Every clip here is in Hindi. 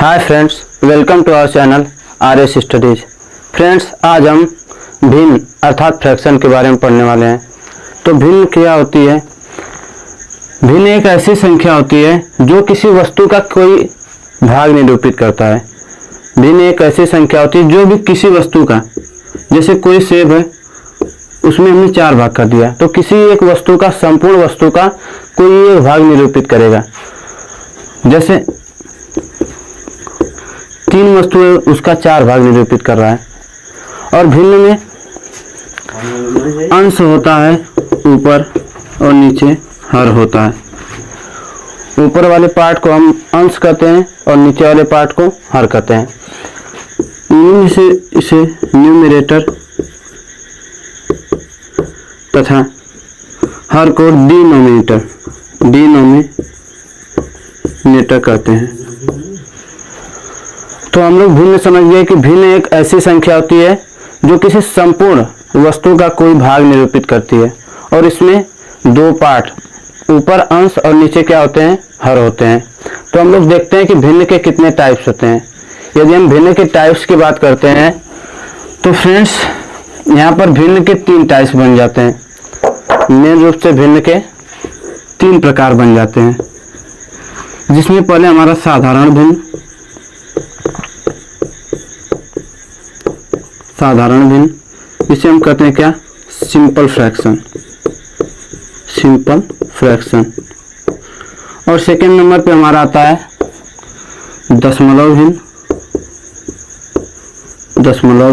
Hi friends, welcome to our channel R S. Studies. Friends, आज हम भिन्न अर्थात फ्रैक्शन के बारे में पढ़ने वाले हैं। तो भिन्न क्या होती है? भिन्न एक ऐसी संख्या होती है जो किसी वस्तु का कोई भाग निरूपित करता है। भिन्न एक ऐसी संख्या होती है जो भी किसी वस्तु का, जैसे कोई सेब है, उसमें हमने 4 भाग कर दिया, तो किसी एक वस्तु का, संपूर्ण वस्तु का कोई एक भाग निरूपित करेगा। जैसे 3 वस्तु है, उसका 4 भाग निरूपित कर रहा है। और भिन्न में अंश होता है ऊपर और नीचे हर होता है। ऊपर वाले पार्ट को हम अंश कहते हैं और नीचे वाले पार्ट को हर कहते हैं। इन्हीं से इसे न्यूमरेटर तथा हर को डिनोमिनेटर कहते हैं। तो हम लोग भिन्न समझ गए कि भिन्न एक ऐसी संख्या होती है जो किसी संपूर्ण वस्तु का कोई भाग निरूपित करती है। और इसमें 2 पार्ट, ऊपर अंश और नीचे क्या होते हैं? हर होते हैं। तो हम लोग देखते हैं कि भिन्न के कितने टाइप्स होते हैं। यदि हम भिन्न के टाइप्स की बात करते हैं तो फ्रेंड्स, यहाँ पर भिन्न के 3 टाइप्स बन जाते हैं। मेन रूप से भिन्न के 3 प्रकार बन जाते हैं, जिसमें पहले हमारा साधारण भिन्न, इसे हम कहते हैं क्या? Simple fraction. और सेकेंड नंबर पे हमारा आता है दशमलव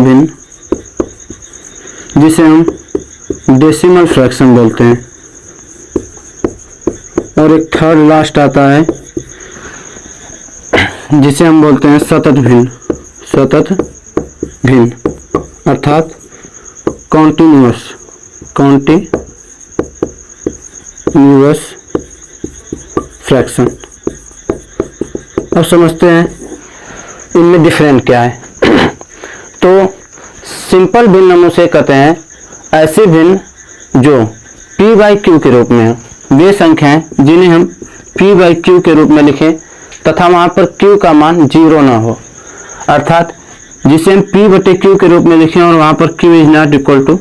भिन्न, जिसे हम डेसिमल फ्रैक्शन बोलते हैं। और एक थर्ड लास्ट आता है जिसे हम बोलते हैं सतत भिन्न अर्थात कॉन्टिन्यूअस फ्रैक्शन। अब समझते हैं इनमें डिफरेंट क्या है। तो सिंपल भिन्न हम उसे कहते हैं ऐसे भिन्न जो p/q के रूप में है। वे संख्याएं जिन्हें हम p/q के रूप में लिखें तथा वहां पर q का मान 0 ना हो, अर्थात जिसे हम p/q के रूप में लिखें और वहां पर q is not equal to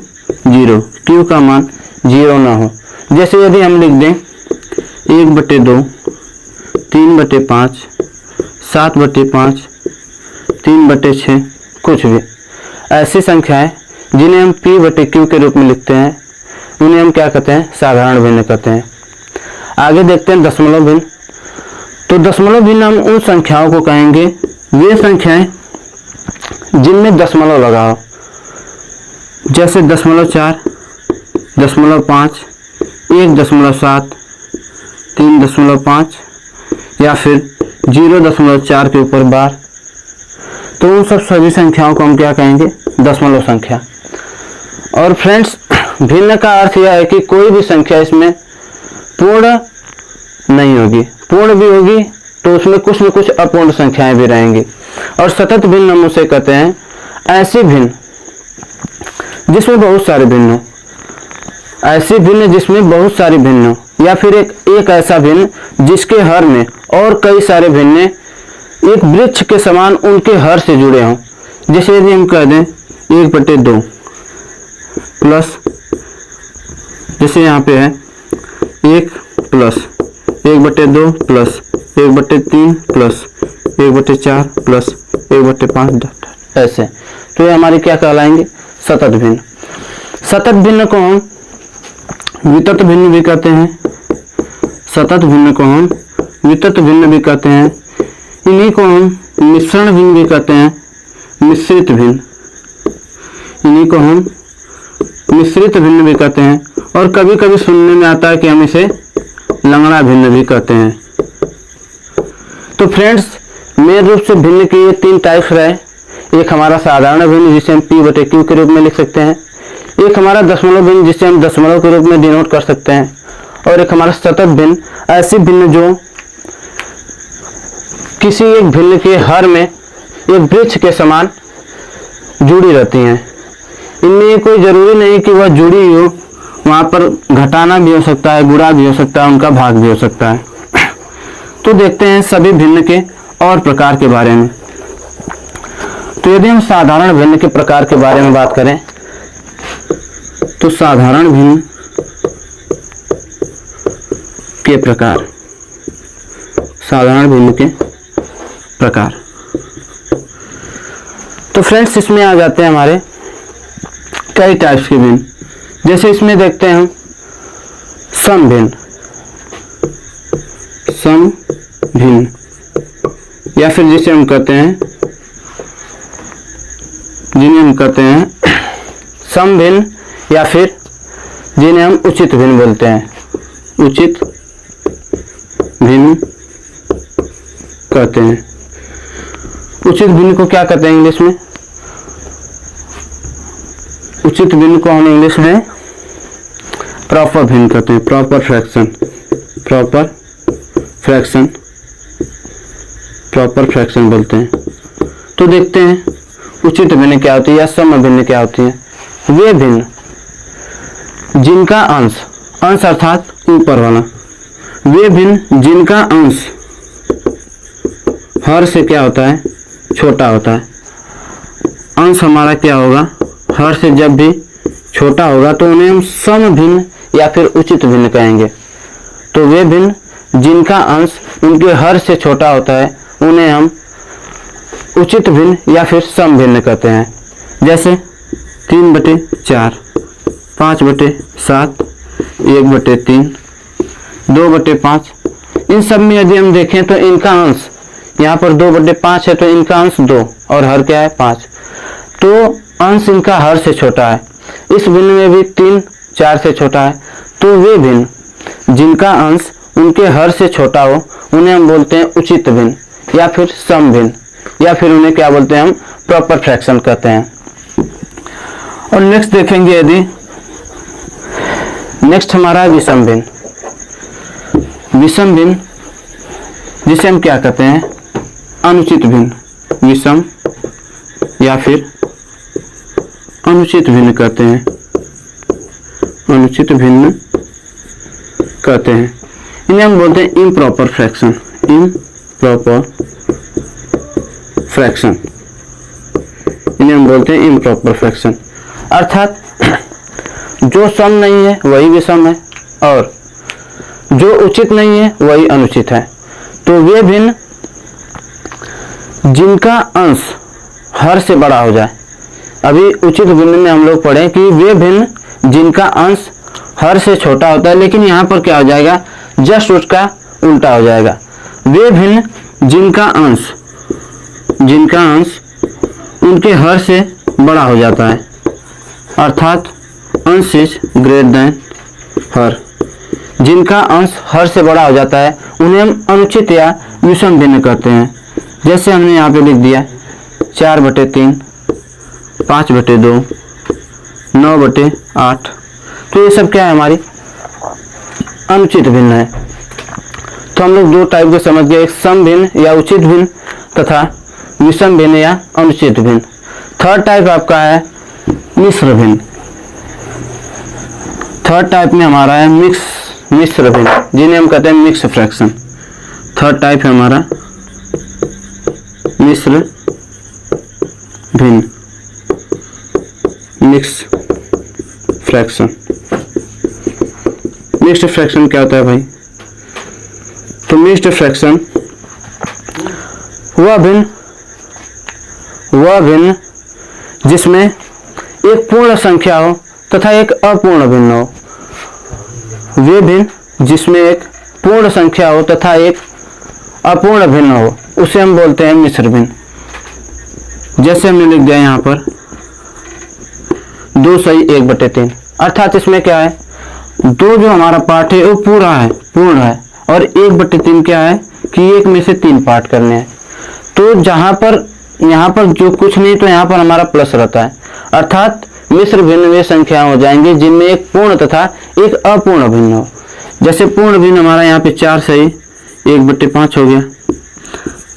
0, q का मान 0 ना हो। जैसे यदि हम लिख दें 1/2, 3/5, 7/5, 3/6, कुछ भी ऐसी संख्याएं जिन्हें हम p/q के रूप में लिखते हैं, उन्हें हम क्या कहते हैं? साधारण भिन्न कहते हैं। आगे देखते हैं दशमलव भिन्न। तो दशमलव भिन्न हम उन संख्याओं को कहेंगे, वे संख्याएं जिनमें दशमलव लगा हो, जैसे 0.4, 0.5, 1.7, 3.5 या फिर 0.4 के ऊपर बार। तो उन सब सभी संख्याओं को हम क्या कहेंगे? दशमलव संख्या। और फ्रेंड्स, भिन्न का अर्थ यह है कि कोई भी संख्या इसमें पूर्ण नहीं होगी, पूर्ण भी होगी तो उसमें कुछ न कुछ अपूर्ण संख्याएं भी रहेंगी। और सतत भिन्न हम उसे कहते हैं ऐसी भिन्न जिसमें बहुत सारे भिन्न हो, ऐसी भिन्न जिसमें बहुत सारी भिन्न हो, या फिर एक ऐसा भिन्न जिसके हर में और कई सारे भिन्न एक वृक्ष के समान उनके हर से जुड़े हों। जैसे यदि हम कह दें 1/2 प्लस, जैसे यहाँ पे है 1 प्लस 1/2 प्लस 1/3 प्लस 1/4 प्लस 1/5, ऐसे। तो ये हमारी क्या कहलाएंगे? सतत भिन्न। सतत भिन्न को हम वितत भिन्न भी कहते हैं, सतत भिन्न को हम वितत भिन्न भी कहते हैं। इन्हीं को हम मिश्रण भिन्न भी कहते हैं, मिश्रित भिन्न। इन्हीं को हम मिश्रित भिन्न भी कहते हैं। और कभी कभी सुनने में आता है कि हम इसे लंगड़ा भिन्न भी कहते हैं। तो फ्रेंड्स, मेन रूप से भिन्न के ये 3 टाइप्स रहे। एक हमारा साधारण भिन्न जिसे हम p/q के रूप में लिख सकते हैं, एक हमारा दशमलव भिन्न जिसे हम दशमलव के रूप में डिनोट कर सकते हैं, और एक हमारा सतत भिन्न, ऐसी भिन्न जो किसी एक भिन्न के हर में एक वृक्ष के समान जुड़ी रहती हैं। इनमें कोई जरूरी नहीं कि वह जुड़ी हो, वहाँ पर घटाना भी हो सकता है, गुणा भी हो सकता है, उनका भाग भी हो सकता है। तो देखते हैं सभी भिन्न के और प्रकार के बारे में। तो यदि हम साधारण भिन्न के प्रकार के बारे में बात करें तो साधारण भिन्न के प्रकार, साधारण भिन्न के प्रकार। तो फ्रेंड्स इसमें आ जाते हैं हमारे कई टाइप्स के भिन्न। जैसे इसमें देखते हैं हम सम भिन्न, सम भिन्न, या फिर जिसे हम कहते हैं, जिन्हें हम कहते हैं सम भिन्न, या फिर जिन्हें हम उचित भिन्न बोलते हैं, उचित भिन्न कहते हैं। उचित भिन्न को क्या कहते हैं इंग्लिश में? उचित भिन्न को हम इंग्लिश में प्रॉपर भिन्न कहते हैं, proper fraction, proper fraction, proper fraction बोलते हैं। तो देखते हैं उचित भिन्न क्या होती है या सम भिन्न क्या होती है। वे भिन्न जिनका अंश, अंश अर्थात ऊपर वाला, वे भिन्न जिनका अंश हर से क्या होता है, छोटा होता है। अंश हमारा क्या होगा, हर से जब भी छोटा होगा तो उन्हें हम सम भिन्न या फिर उचित भिन्न कहेंगे। तो वे भिन्न जिनका अंश उनके हर से छोटा होता है उन्हें हम उचित भिन्न या फिर सम भिन्न कहते हैं। जैसे 3/4, 5/7, 1/3, 2/5। इन सब में यदि हम देखें तो इनका अंश यहाँ पर 2/5 है तो इनका अंश 2 और हर क्या है 5। तो अंश इनका हर से छोटा है। इस भिन्न में भी 3, 4 से छोटा है। तो वे भिन्न जिनका अंश उनके हर से छोटा हो उन्हें हम बोलते हैं उचित भिन्न या फिर सम भिन्न, या फिर उन्हें क्या बोलते हैं हम प्रॉपर फ्रैक्शन कहते हैं। और नेक्स्ट देखेंगे यदि, नेक्स्ट हमारा है विषम भिन्न। विषम भिन्न जिसे हम क्या कहते हैं, अनुचित भिन्न, विषम या फिर अनुचित भिन्न कहते हैं, अनुचित भिन्न कहते हैं। इन्हें हम बोलते हैं इम्प्रॉपर फ्रैक्शन, इम्प्रॉपर फ्रैक्शन, इन्हें हम बोलते हैं इम्प्रॉपर फ्रैक्शन। अर्थात जो सम नहीं है वही विषम है और जो उचित नहीं है वही अनुचित है। तो वे भिन्न जिनका अंश हर से बड़ा हो जाए। अभी उचित भिन्न में हम लोग पढ़े कि वे भिन्न जिनका अंश हर से छोटा होता है, लेकिन यहाँ पर क्या हो जाएगा, जस्ट उसका उल्टा हो जाएगा। वे भिन्न जिनका अंश, जिनका अंश उनके हर से बड़ा हो जाता है, अर्थात अंश इज ग्रेटर देन हर। जिनका अंश हर से बड़ा हो जाता है उन्हें हम अनुचित या विषम भिन्न कहते हैं। जैसे हमने यहाँ पे लिख दिया 4/3, 5/2, 9/8। तो ये सब क्या है, हमारी अनुचित भिन्न है। तो हम लोग दो टाइप के समझ गए, एक सम भिन्न या उचित भिन्न तथा विषम भिन्न या अनुचित भिन्न। थर्ड टाइप आपका है मिश्र भिन्न। थर्ड टाइप में हमारा है मिश्र भिन्न, जिन्हें हम कहते हैं मिक्स फ्रैक्शन। थर्ड टाइप है हमारा मिश्र भिन्न, मिक्स फ्रैक्शन। मिक्स्ड फ्रैक्शन क्या होता है भाई? तो मिक्स्ड फ्रैक्शन वह भिन्न जिसमें एक पूर्ण संख्या हो तथा एक अपूर्ण भिन्न हो। वे भिन्न जिसमें एक पूर्ण संख्या हो तथा एक अपूर्ण भिन्न हो उसे हम बोलते हैं मिश्र भिन्न। जैसे हमने लिख दिया यहाँ पर 2 सही 1/3। अर्थात इसमें क्या है, 2 जो हमारा पार्ट है वो पूर्ण है और 1/3 क्या है कि 1 में से 3 पार्ट करने हैं। तो जहां पर यहाँ पर जो कुछ नहीं तो यहाँ पर हमारा प्लस रहता है। अर्थात मिश्र भिन्न वे संख्या हो जाएंगे जिनमें एक पूर्ण तथा एक अपूर्ण भिन्न हो। जैसे पूर्ण भिन्न हमारा यहाँ पे 4 सही 1/5 हो गया,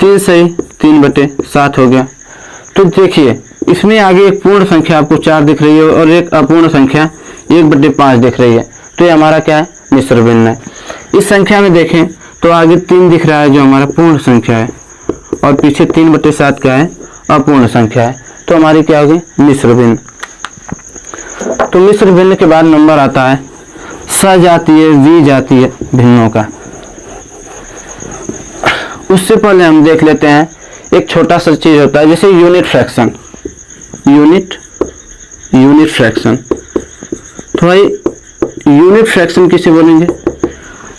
3 सही 3/7 हो गया। तो देखिए इसमें आगे एक पूर्ण संख्या आपको 4 दिख रही है और एक अपूर्ण संख्या 1/5 दिख रही है। तो ये हमारा क्या है, मिश्र भिन्न है। इस संख्या में देखें तो आगे 3 दिख रहा है जो हमारा पूर्ण संख्या है और पीछे 3/7 क्या है, अपूर्ण संख्या है। तो हमारी क्या होगी, मिश्र भिन्न। तो मिश्र भिन्न के बाद नंबर आता है सजातीय विजातीय भिन्नों का। उससे पहले हम देख लेते हैं एक छोटा सा चीज होता है जैसे यूनिट फ्रैक्शन। यूनिट फ्रैक्शन, तो भाई यूनिट फ्रैक्शन किसे बोलेंगे,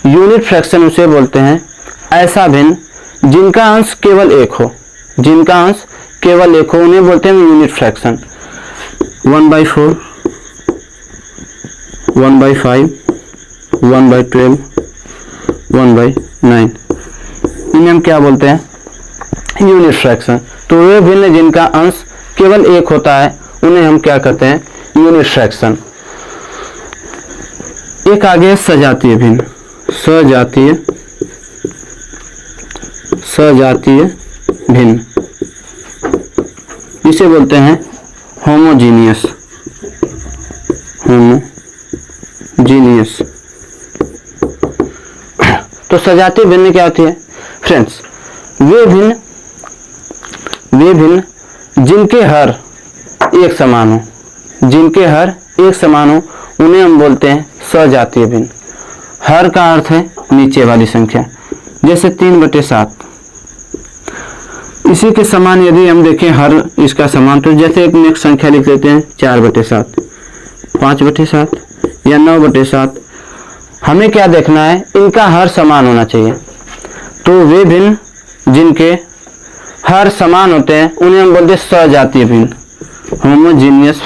यूनिट फ्रैक्शन उसे बोलते हैं ऐसा भिन्न जिनका अंश केवल एक हो, जिनका अंश केवल एक हो, उन्हें बोलते हैं यूनिट फ्रैक्शन। 1/4, 1/5, 1/12, 1/9, इन्हें हम क्या बोलते हैं, यूनिट फ्रैक्शन। तो वे भिन्न जिनका अंश केवल एक होता है उन्हें हम क्या कहते हैं, यूनिट फ्रैक्शन। एक आगे सजातीय भिन्न, सजातीय भिन्न, इसे बोलते हैं होमोजीनियस। तो सजातीय भिन्न क्या होती है फ्रेंड्स, वे भिन्न जिनके हर एक समान हो, जिनके हर एक समान हो, उन्हें हम बोलते हैं सजातीय भिन्न। हर का अर्थ है नीचे वाली संख्या, जैसे 3/7। इसी के समान यदि हम देखें हर इसका समान, तो जैसे एक नेक्स्ट संख्या लिख लेते हैं 4/7, 5/7 या 9/7। हमें क्या देखना है, इनका हर समान होना चाहिए। तो वे भिन्न जिनके हर समान होते हैं उन्हें हम बोलते हैं सजातीय भिन्न, होमोजीनियस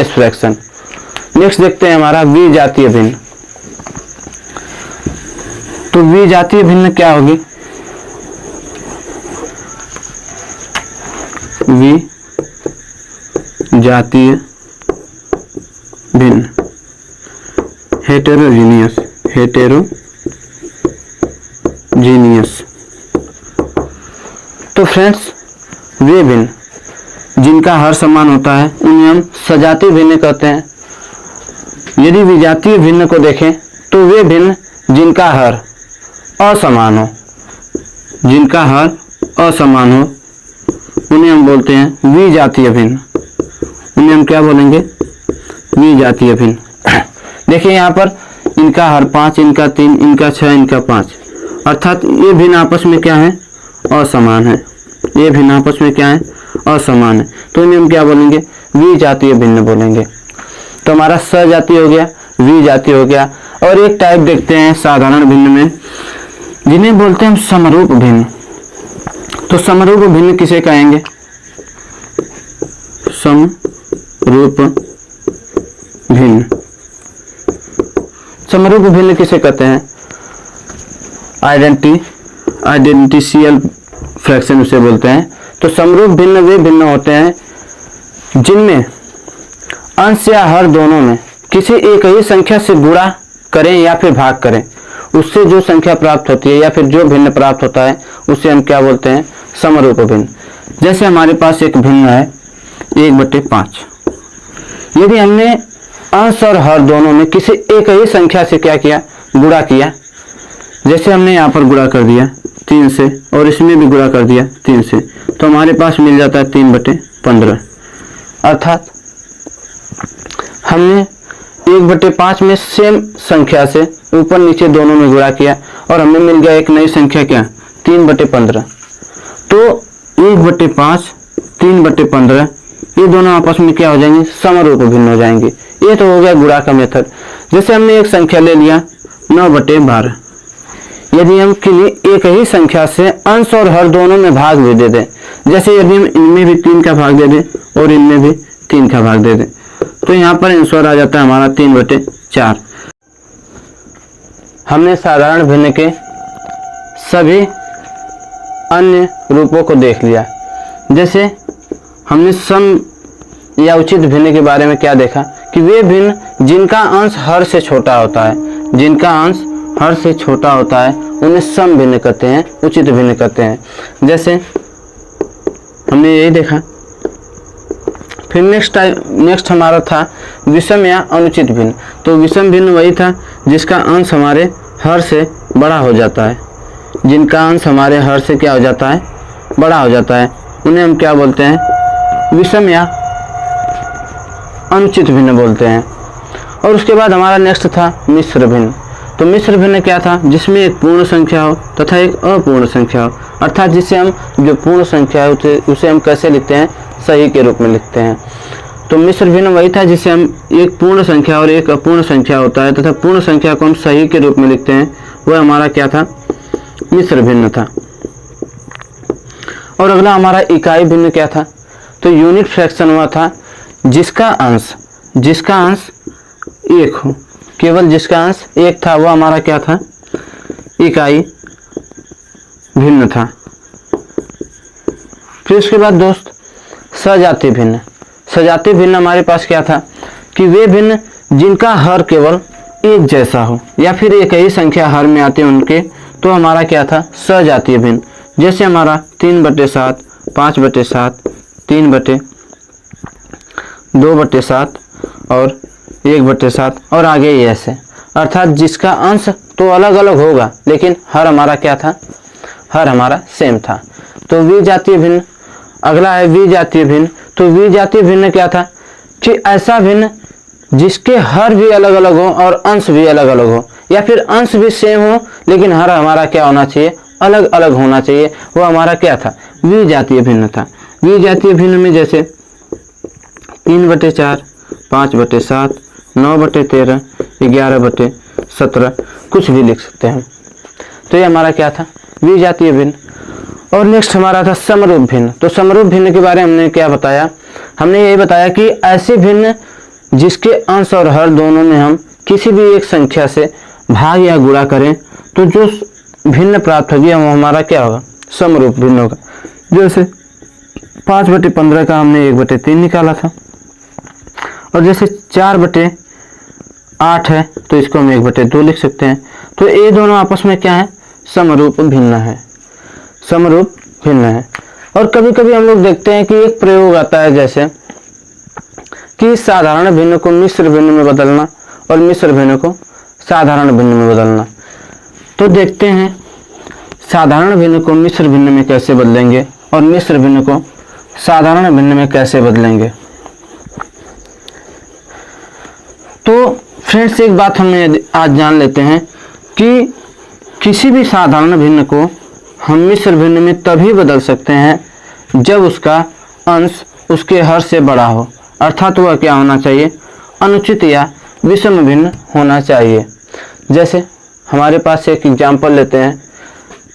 फ्रैक्शन। नेक्स्ट देखते हैं हमारा विजातीय भिन्न। तो विजातीय भिन्न क्या होगी, विजातीय भिन्न हेटेरोजीनियस। तो फ्रेंड्स वे भिन्न जिनका हर समान होता है उन्हें हम सजातीय भिन्न कहते हैं। यदि विजातीय भिन्न को देखें तो वे भिन्न जिनका हर असमान हो, जिनका हर असमान हो, उन्हें हम बोलते हैं विजातीय भिन्न। उन्हें हम क्या बोलेंगे, विजातीय भिन्न। देखिए यहाँ पर इनका हर 5, इनका 3, इनका 6, इनका 5, अर्थात ये भिन्न आपस में क्या है, असमान है। ये भिन्न आपस में क्या है, असमान है। तो इन्हें हम क्या बोलेंगे, विजातीय भिन्न बोलेंगे। तो हमारा सजातीय हो गया, विजातीय हो गया। और एक टाइप देखते हैं साधारण भिन्न में, जिन्हें बोलते हैं हम समरूप भिन्न। तो समरूप भिन्न किसे कहेंगे, समरूप भिन्न। समरूप भिन्न किसे कहते हैं, आइडेंटिशियल फ्रैक्शन उसे बोलते हैं। तो समरूप भिन्न वे भिन्न होते हैं जिनमें अंश या हर दोनों में किसी एक ही संख्या से गुणा करें या फिर भाग करें, उससे जो संख्या प्राप्त होती है या फिर जो भिन्न प्राप्त होता है उसे हम क्या बोलते हैं, समरूप भिन्न। जैसे हमारे पास एक भिन्न है 1/5। यदि हमने अंश और हर दोनों में किसी एक ही संख्या से क्या किया, गुणा किया, जैसे हमने यहाँ पर गुणा कर दिया 3 से और इसमें भी गुणा कर दिया 3 से, तो हमारे पास मिल जाता है 3/15। अर्थात हमने 1/5 में सेम संख्या से ऊपर नीचे दोनों में गुणा किया और हमें मिल गया एक नई संख्या क्या, 3/15। तो 1/5, 3/15 ये दोनों आपस में क्या हो जाएंगे, समरूप भिन्न हो जाएंगे। ये तो हो गया गुणा का मेथड। जैसे हमने एक संख्या ले लिया 9/12, यदि हम किसी एक ही संख्या से अंश और हर दोनों में भाग भी दे दें, जैसे यदि हम इनमें भी 3 का भाग दे दें और इनमें भी 3 का भाग दे दें, तो यहाँ पर आंसर आ जाता है हमारा 3/4। हमने साधारण भिन्न के सभी अन्य रूपों को देख लिया। जैसे हमने सम या उचित भिन्न के बारे में क्या देखा कि वे भिन्न जिनका अंश हर से छोटा होता है, जिनका अंश हर से छोटा होता है उन्हें सम भिन्न कहते हैं, उचित भिन्न कहते हैं। जैसे हमने यही देखा। फिर नेक्स्ट हमारा था विषम या अनुचित भिन्न। तो विषम भिन्न वही था जिसका अंश हमारे हर से बड़ा हो जाता है, जिनका अंश हमारे हर से क्या हो जाता है, बड़ा हो जाता है, उन्हें हम क्या बोलते हैं, विषम या अनुचित भिन्न बोलते हैं। और उसके बाद हमारा नेक्स्ट था मिश्र भिन्न। तो मिश्र भिन्न क्या था, जिसमें एक पूर्ण संख्या हो तथा एक अपूर्ण संख्या हो, अर्थात जिसे हम जो पूर्ण संख्या है उसे हम कैसे लिखते हैं, सही के रूप में लिखते हैं। तो मिश्र भिन्न वही था जिसे हम एक पूर्ण संख्या और एक अपूर्ण संख्या होता है तथा पूर्ण संख्या को हम सही के रूप में लिखते हैं, वह हमारा क्या था, मिश्र भिन्न था। और अगला हमारा इकाई भिन्न क्या था, तो यूनिट फ्रैक्शन वह था जिसका अंश एक हो, केवल जिसका अंश एक था, वह हमारा क्या था, इकाई भिन्न था। फिर उसके बाद दोस्त सजातीय भिन्न। सजातीय भिन्न हमारे पास क्या था कि वे भिन्न जिनका हर केवल एक जैसा हो या फिर एक ही संख्या हर में आते हैं उनके, तो हमारा क्या था, सजातीय भिन्न। जैसे हमारा 3/7, 5/7, 3/2/7 और 1/7 और आगे ये ऐसे, अर्थात जिसका अंश तो अलग अलग होगा लेकिन हर हमारा क्या था, हर हमारा सेम था। तो विजातीय भिन्न। अगला है विजातीय भिन्न। तो विजातीय भिन्न क्या था कि ऐसा भिन्न जिसके हर भी अलग अलग हो और अंश भी अलग अलग हो, या फिर अंश भी सेम हो लेकिन हर हमारा क्या होना चाहिए, अलग अलग होना चाहिए, वो हमारा क्या था, विजातीय भिन्न था। विजातीय भिन्न में जैसे 3/4, 5/7, 9/13, 11/17 कुछ भी लिख सकते हैं। तो ये हमारा क्या था, विजातीय भिन्न। और नेक्स्ट हमारा था समरूप भिन्न। तो समरूप भिन्न के बारे में हमने क्या बताया, हमने यही बताया कि ऐसे भिन्न जिसके अंश और हर दोनों में हम किसी भी एक संख्या से भाग या गुणा करें तो जो भिन्न प्राप्त होगी वो हमारा क्या होगा, समरूप भिन्न होगा। जैसे 5/15 का हमने 1/3 निकाला था, और जैसे 4/8 है तो इसको हम 1/2 लिख सकते हैं। तो ये दोनों आपस में क्या है, समरूप भिन्न है, समरूप भिन्न है। और कभी कभी हम लोग देखते हैं कि एक प्रयोग आता है जैसे कि साधारण भिन्न को मिश्र भिन्न में बदलना और मिश्र भिन्न को साधारण भिन्न में बदलना। तो देखते हैं साधारण भिन्न को मिश्र भिन्न में कैसे बदलेंगे और मिश्र भिन्न को साधारण भिन्न में कैसे बदलेंगे। तो फ्रेंड्स एक बात हमने आज जान लेते हैं कि किसी भी साधारण भिन्न को हम मिश्र भिन्न में तभी बदल सकते हैं जब उसका अंश उसके हर से बड़ा हो, अर्थात वह क्या होना चाहिए, अनुचित या विषम भिन्न होना चाहिए। जैसे हमारे पास एक एग्जाम्पल लेते हैं,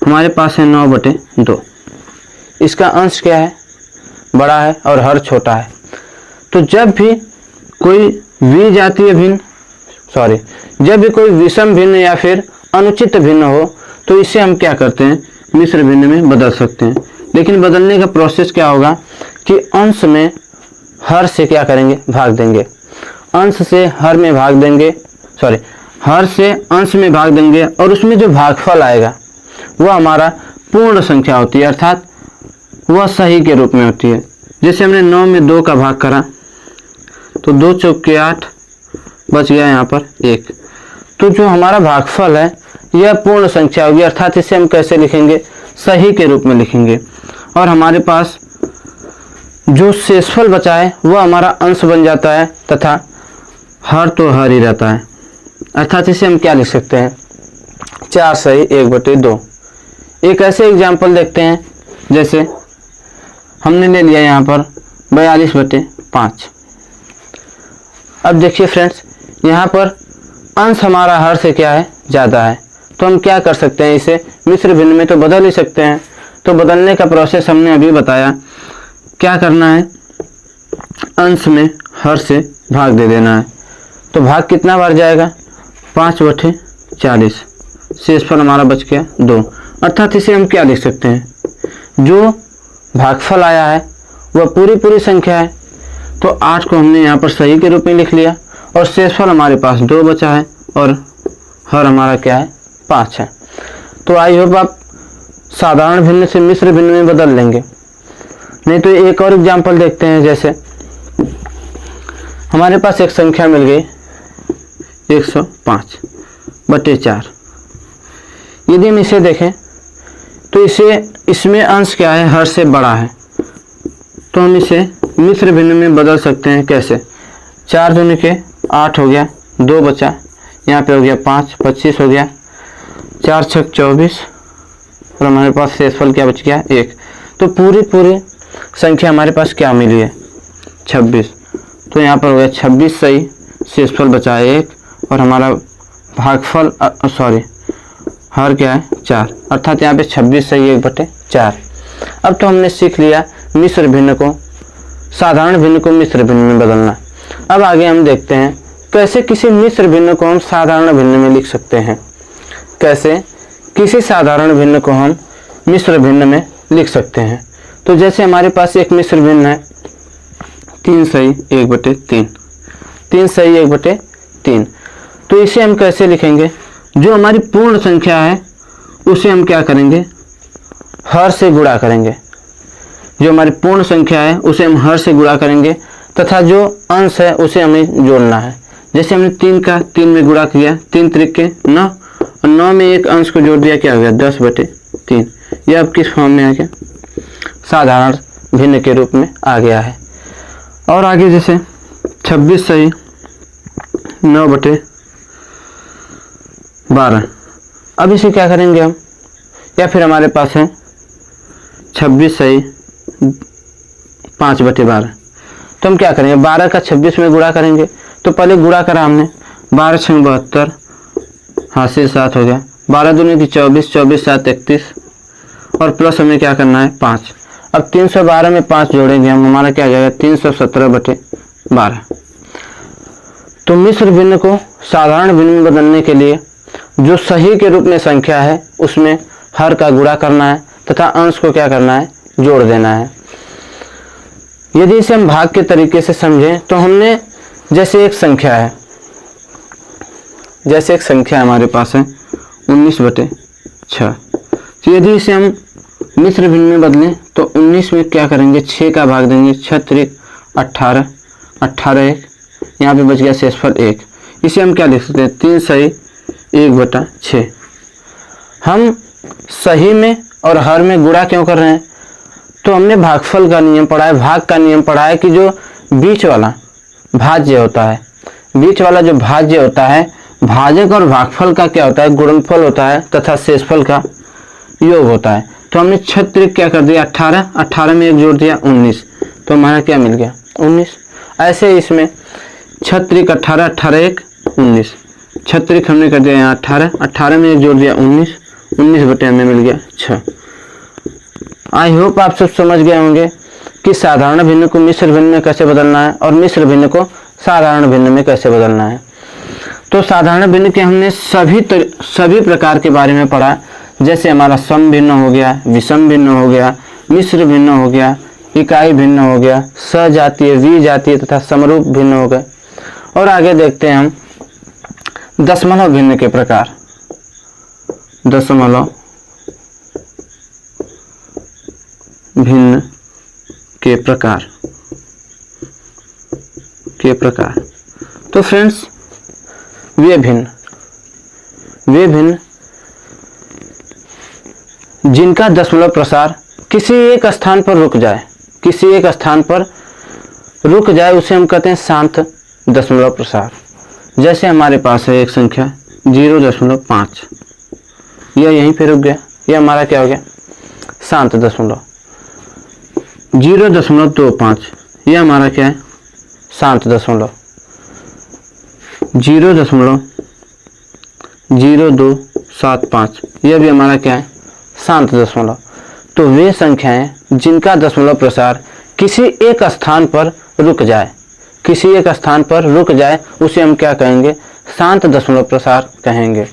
हमारे पास है 9/2, इसका अंश क्या है, बड़ा है और हर छोटा है। तो जब भी कोई विजातीय भिन्न जब भी कोई विषम भिन्न या फिर अनुचित भिन्न हो तो इसे हम क्या करते हैं, मिश्र भिन्न में बदल सकते हैं। लेकिन बदलने का प्रोसेस क्या होगा कि अंश में हर से क्या करेंगे, भाग देंगे, अंश से हर में भाग देंगे, हर से अंश में भाग देंगे और उसमें जो भागफल आएगा वह हमारा पूर्ण संख्या होती है, अर्थात वह सही के रूप में होती है। जैसे हमने 9 में 2 का भाग करा तो 2 चौके 8 बच गया यहाँ पर 1। तो जो हमारा भागफल है यह पूर्ण संख्या होगी, अर्थात इसे हम कैसे लिखेंगे, सही के रूप में लिखेंगे। और हमारे पास जो शेषफल बचा है वह हमारा अंश बन जाता है तथा हर तो हर ही रहता है, अर्थात इसे हम क्या लिख सकते हैं, 4 सही 1/2। एक ऐसे एग्जाम्पल देखते हैं, जैसे हमने ले लिया यहाँ पर 42/5। अब देखिए फ्रेंड्स, यहाँ पर अंश हमारा हर से क्या है, ज़्यादा है, तो हम क्या कर सकते हैं, इसे मिश्र भिन्न में तो बदल ही सकते हैं। तो बदलने का प्रोसेस हमने अभी बताया, क्या करना है, अंश में हर से भाग दे देना है। तो भाग कितना बार जाएगा, 5/40, शेषफल हमारा बच गया 2, अर्थात इसे हम क्या लिख सकते हैं, जो भागफल आया है वह पूरी संख्या है, तो 8 को हमने यहाँ पर सही के रूप में लिख लिया और शेषफल हमारे पास 2 बचा है और हर हमारा क्या है, 5 है। तो आई होप आप साधारण भिन्न से मिश्र भिन्न में बदल लेंगे। नहीं तो एक और एग्जाम्पल देखते हैं, जैसे हमारे पास एक संख्या मिल गई 105/4। यदि हम इसे देखें तो इसमें अंश क्या है, हर से बड़ा है, तो हम इसे मिश्र भिन्न में बदल सकते हैं। कैसे? 4 दूनी के 8 हो गया, 2 बचा, यहाँ पे हो गया 5, 25 हो गया, 4 छक 24 और हमारे पास शेषफल क्या बच गया, 1। तो पूरी संख्या हमारे पास क्या मिली है, 26। तो यहाँ पर हो गया 26 सही, शेषफल बचा है 1 और हमारा भागफल हर क्या है, 4, अर्थात यहाँ पे 26 सही 1/4। अब तो हमने सीख लिया मिश्र भिन्न को, साधारण भिन्न को मिश्र भिन्न में बदलना। अब आगे हम देखते हैं कैसे किसी मिश्र भिन्न को हम साधारण भिन्न में लिख सकते हैं। कैसे किसी साधारण भिन्न को हम मिश्र भिन्न में लिख सकते हैं। तो जैसे हमारे पास एक मिश्र भिन्न है 3 सही 1/3, 3 सही 1/3। तो इसे हम कैसे लिखेंगे? जो हमारी पूर्ण संख्या है उसे हम क्या करेंगे, हर से गुणा करेंगे। जो हमारी पूर्ण संख्या है उसे हम हर से गुणा करेंगे तथा जो अंश है उसे हमें जोड़ना है। जैसे हमने 3 का 3 में गुणा किया, 3 त्रिक 9 और 9 में एक अंश को जोड़ दिया, क्या हो गया 10/3। यह अब किस फॉर्म में आ गया, साधारण भिन्न के रूप में आ गया है। और आगे जैसे 26 सही 9/12। अब इसे क्या करेंगे हम, या फिर हमारे पास है 26 सही 5/12। तो हम क्या करेंगे, 12 का 26 में गुणा करेंगे। तो पहले गुणा करा हमने, 12 छंग 72, हासिल 7 हो गया, 12 दूनी की 24, 24 7 31 और प्लस हमें क्या करना है 5। अब 312 में 5 जोड़ेंगे हम, हमारा क्या आ जाएगा 317/12। तो मिश्र भिन्न को साधारण भिन्न में बदलने के लिए जो सही के रूप में संख्या है उसमें हर का गुणा करना है तथा अंश को क्या करना है, जोड़ देना है। यदि इसे हम भाग के तरीके से समझें तो हमने जैसे एक संख्या हमारे पास है 19/6। तो यदि इसे हम मिश्र भिन्न में बदलें तो 19 में क्या करेंगे, 6 का भाग देंगे, 6 त्रिक 18, 18 1, यहाँ पे बच गया शेषफल 1। इसे हम क्या लिख सकते हैं, 3 सही 1/6। हम सही में और हर में गुणा क्यों कर रहे हैं, तो हमने भागफल का नियम पढ़ा है, भाग का नियम पढ़ा है कि जो बीच वाला भाज्य होता है, बीच वाला जो भाज्य होता है, भाजक और भागफल का क्या होता है, गुणनफल होता है तथा शेषफल का योग होता है। तो हमने 6 त्रिक क्या कर दिया 18, 18 में 1 जोड़ दिया 19, तो हमारा क्या मिल गया 19। ऐसे इसमें 6 त्रिक 18, 18 1 19, 6 त्रिक हमने कर दिया यहाँ 18, 18 में 1 जोड़ दिया 19, 19/, हमें मिल गया 6। आई होप आप सब समझ गए होंगे कि साधारण भिन्न को मिश्र भिन्न में कैसे बदलना है और मिश्र भिन्न को साधारण भिन्न में कैसे बदलना है। तो साधारण भिन्न के हमने सभी प्रकार के बारे में पढ़ा, जैसे हमारा सम भिन्न हो गया, विषम भिन्न हो गया, मिश्र भिन्न हो गया, इकाई भिन्न हो गया, सजातीय, विजातीय तथा समरूप भिन्न हो गए। और आगे देखते हैं हम दशमलव भिन्न के प्रकार। दशमलव भिन्न के प्रकार। तो फ्रेंड्स वे भिन्न जिनका दशमलव प्रसार किसी एक स्थान पर रुक जाए, उसे हम कहते हैं शांत दशमलव प्रसार। जैसे हमारे पास है एक संख्या 0.5, यह यहीं पे रुक गया, यह हमारा क्या हो गया, शांत दशमलव। 0.25, यह हमारा क्या है, शांत दशमलव। 0.0275, यह भी हमारा क्या है, शांत दशमलव। तो वे संख्याएं जिनका दशमलव प्रसार किसी एक स्थान पर रुक जाए, उसे हम क्या कहेंगे, शांत दशमलव प्रसार कहेंगे।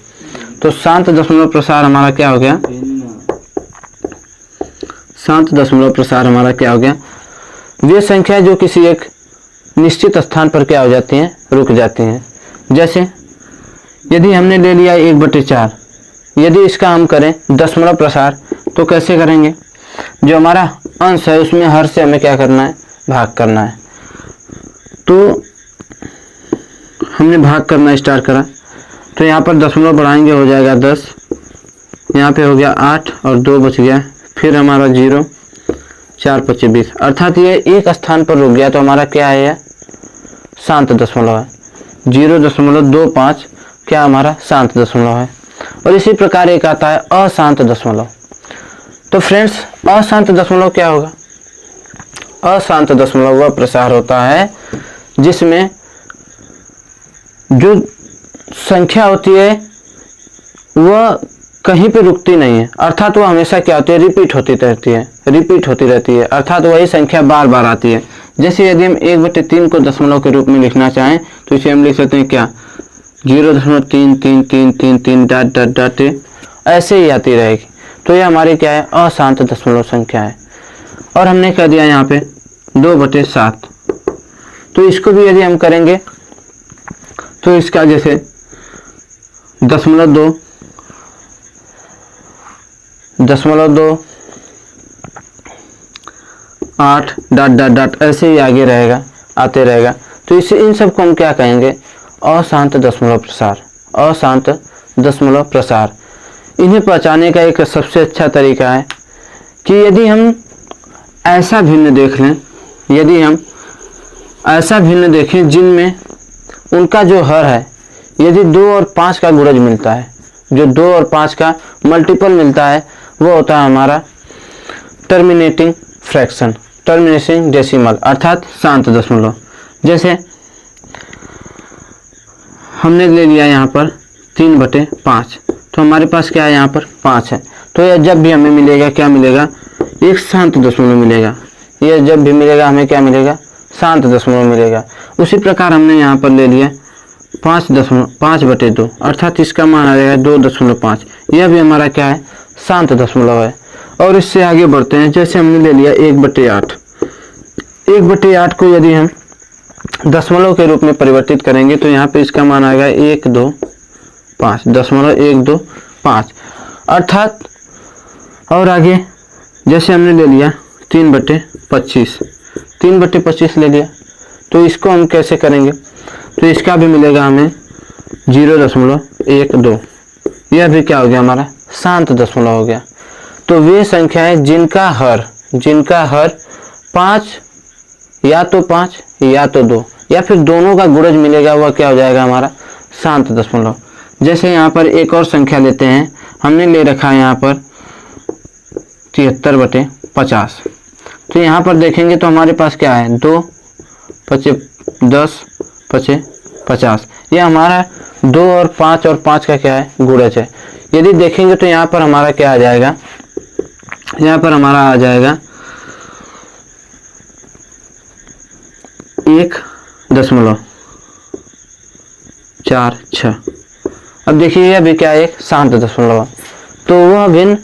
तो शांत दशमलव प्रसार हमारा क्या हो गया, वे संख्या जो किसी एक निश्चित स्थान पर क्या हो जाती हैं, रुक जाती हैं। जैसे यदि हमने ले लिया 1/4, यदि इसका हम करें दशमलव प्रसार तो कैसे करेंगे, जो हमारा अंश है उसमें हर से हमें क्या करना है, भाग करना है। तो हमने भाग करना स्टार्ट करा, तो यहाँ पर दशमलव बढ़ाएंगे, हो जाएगा 10 यहाँ पे हो गया 8 और 2 बच गया, फिर हमारा 0, 4 5 20, अर्थात ये एक स्थान पर रुक गया, तो हमारा क्या है, यह शांत दशमलव है। 0.25 क्या हमारा शांत दशमलव है। और इसी प्रकार एक आता है अशांत दशमलव। तो फ्रेंड्स, अशांत दशमलव क्या होगा? अशांत दशमलव वह प्रसार होता है जिसमें जो संख्या होती है वह कहीं पे रुकती नहीं है, अर्थात वो हमेशा क्या होती है, रिपीट होती रहती है, अर्थात वही संख्या बार बार आती है। जैसे यदि हम 1/3 को दशमलव के रूप में लिखना चाहें तो इसे हम लिख सकते हैं क्या, 0.3333 डॉट डॉट डॉट, ऐसे ही आती रहेगी। तो ये हमारी क्या है, अशांत दशमलव संख्या है। और हमने कह दिया यहाँ पे 2/7, तो इसको भी यदि हम करेंगे तो इसका जैसे 0.2, 8 डॉट डॉट डॉट, ऐसे ही आगे रहेगा, आते रहेगा। तो इसे इन सब को हम क्या कहेंगे, अशांत दशमलव प्रसार, अशांत दशमलव प्रसार। इन्हें पहचानने का एक सबसे अच्छा तरीका है कि यदि हम ऐसा भिन्न देख लें, यदि हम ऐसा भिन्न देखें जिनमें उनका जो हर है, यदि 2 और 5 का गुणज मिलता है, जो 2 और 5 का मल्टीपल मिलता है, वो होता है हमारा टर्मिनेटिंग फ्रैक्शन, टर्मिनेटिंग डेसिमल, अर्थात शांत दशमलव। जैसे हमने ले लिया यहाँ पर 3/5, तो हमारे पास क्या है, यहाँ पर 5 है। तो यह जब भी हमें मिलेगा, क्या मिलेगा, एक शांत दशमलव मिलेगा। यह जब भी मिलेगा हमें क्या मिलेगा, शांत दशमलव मिलेगा। उसी प्रकार हमने यहाँ पर ले लिया 5/2, अर्थात इसका मान आ जाएगा 2.5। यह भी हमारा क्या है, शांत दशमलव है। और इससे आगे बढ़ते हैं, जैसे हमने ले लिया 1/8, 1/8 को यदि हम दशमलव के रूप में परिवर्तित करेंगे तो यहाँ पे इसका मान आएगा 125, अर्थात। और आगे जैसे हमने ले लिया 3/25 ले लिया, तो इसको हम कैसे करेंगे, तो इसका भी मिलेगा हमें 0.12, यह भी क्या हो गया, हमारा शांत दशमलव हो गया। तो वे संख्याएं जिनका हर 5 या तो 5 या तो 2 या फिर दोनों का गुणज मिलेगा, वह क्या हो जाएगा, हमारा शांत दशमलव। जैसे यहाँ पर एक और संख्या लेते हैं, हमने ले रखा है यहाँ पर 73/50, तो यहाँ पर देखेंगे तो हमारे पास क्या है, 2 5 10 5 50, यह हमारा 2 और 5 का क्या है, गुणज है। यदि देखेंगे तो यहाँ पर हमारा क्या आ जाएगा, यहाँ पर हमारा आ जाएगा 1.46। अब देखिए यह भी क्या है, एक शांत दशमलव। तो वह भिन्न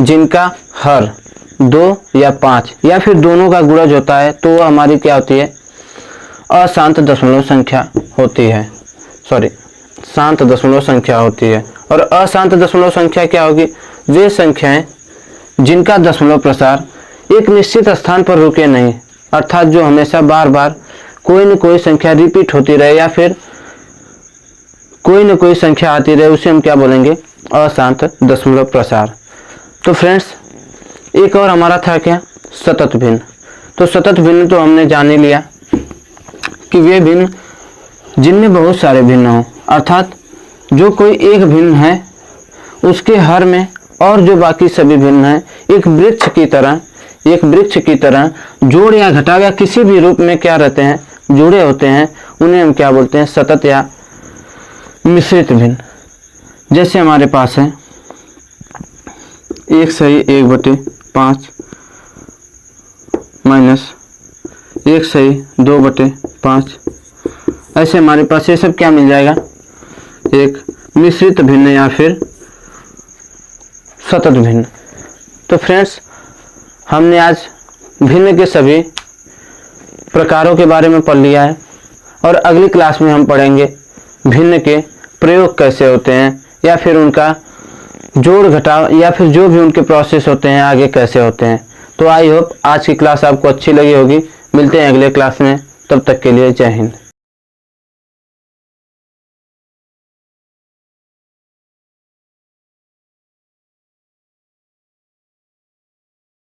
जिनका हर 2 या 5 या फिर दोनों का गुणज होता है, तो वह हमारी क्या होती है, अशांत दशमलव संख्या होती है, शांत दशमलव संख्या होती है। और अशांत दशमलव संख्या क्या होगी, वे संख्याएं जिनका दशमलव प्रसार एक निश्चित स्थान पर रुके नहीं, अर्थात जो हमेशा बार बार कोई न कोई संख्या रिपीट होती रहे या फिर कोई न कोई संख्या आती रहे, उसे हम क्या बोलेंगे, अशांत दशमलव प्रसार। तो फ्रेंड्स, एक और हमारा था क्या, सतत भिन्न। तो सतत भिन्न तो हमने जान ही लिया कि वे भिन्न जिनमें बहुत सारे भिन्न हों, अर्थात जो कोई एक भिन्न है उसके हर में और जो बाकी सभी भिन्न हैं एक वृक्ष की तरह जोड़ या घटाव या किसी भी रूप में क्या रहते हैं, जुड़े होते हैं, उन्हें हम क्या बोलते हैं, सतत या मिश्रित भिन्न। जैसे हमारे पास है 1/1/5 माइनस 1/2/5, ऐसे हमारे पास ये सब क्या मिल जाएगा, एक मिश्रित भिन्न या फिर सतत भिन्न। तो फ्रेंड्स, हमने आज भिन्न के सभी प्रकारों के बारे में पढ़ लिया है और अगली क्लास में हम पढ़ेंगे भिन्न के प्रयोग कैसे होते हैं या फिर उनका जोड़ घटाव या फिर जो भी उनके प्रोसेस होते हैं आगे कैसे होते हैं। तो आई होप आज की क्लास आपको अच्छी लगी होगी। मिलते हैं अगले क्लास में, तब तक के लिए जय हिंद।